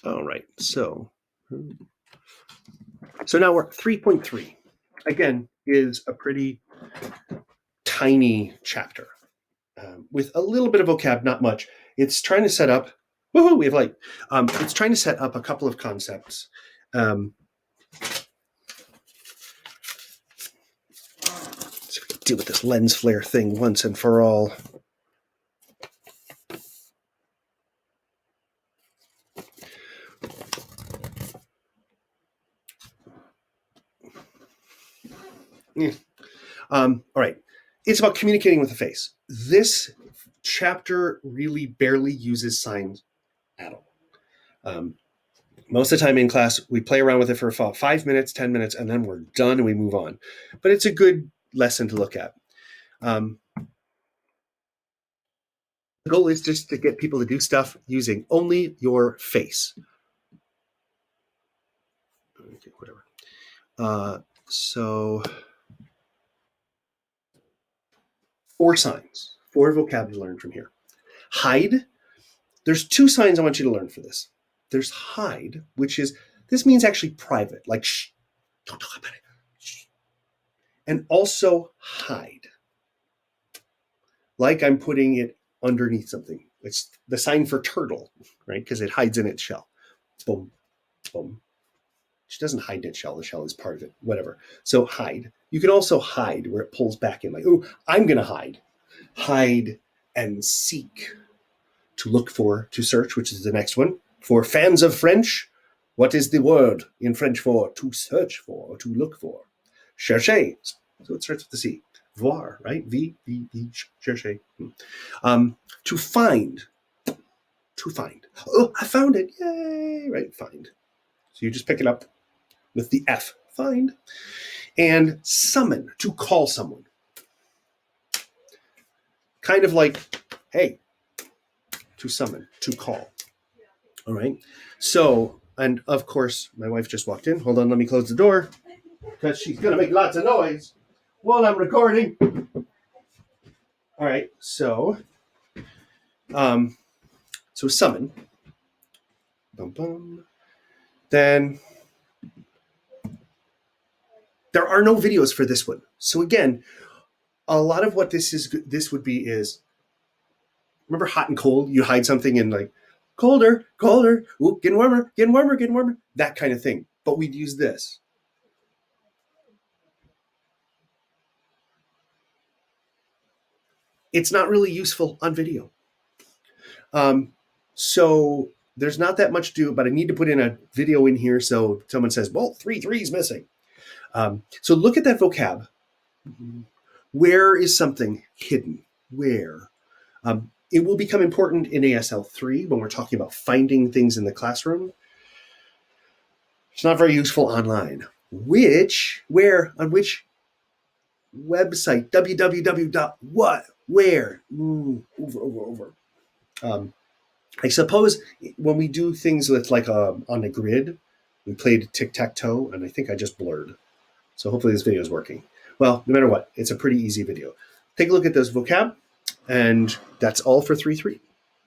All right, so now we're at 3.3. Again, is a pretty tiny chapter with a little bit of vocab, not much. It's trying to set up. Woohoo! We have light. It's trying to set up a couple of concepts. So we can deal with this lens flare thing once and for all. Yeah. All right. It's about communicating with the face. This chapter really barely uses signs at all. Most of the time in class, we play around with it for 5 minutes, 10 minutes, and then we're done and we move on. But it's a good lesson to look at. The goal is just to get people to do stuff using only your face. Okay, whatever. So 4 signs, 4 vocab to learn from here. Hide. There's 2 signs I want you to learn for this. There's hide, which is, this means actually private, like shh, don't talk about it. Shh. And also hide. Like I'm putting it underneath something. It's the sign for turtle, right? Because it hides in its shell. Boom, boom. She doesn't hide in its shell. The shell is part of it, whatever. So hide. You can also hide where it pulls back in, like, oh, I'm going to hide. Hide and seek. To look for, to search, which is the next one. For fans of French, what is the word in French for to search for or to look for? Chercher. So it starts with the C. Voir, right? V, chercher. To find. To find. Oh, I found it. Yay, right? Find. So you just pick it up with the F. Find. And summon. To call someone. Kind of like, hey, to summon, to call. All right. So, and of course, my wife just walked in. Hold on, let me close the door because she's going to make lots of noise while I'm recording. All right. So summon. Bum, bum. Then there are no videos for this one. So again, a lot of what this would be is, remember hot and cold? You hide something and like, colder, ooh, getting warmer, that kind of thing. But we'd use this. It's not really useful on video. So there's not that much to do, but I need to put in a video in here so someone says, well, 3 3 missing. So look at that vocab. Where is something hidden? Where? It will become important in ASL 3 when we're talking about finding things in the classroom. It's not very useful online. Where, on which website? www.what? Where? Over. I suppose when we do things with like on a grid, we played tic-tac-toe, and I think I just blurred. So hopefully this video is working. Well, no matter what, it's a pretty easy video. Take a look at this vocab, and that's all for 3-3.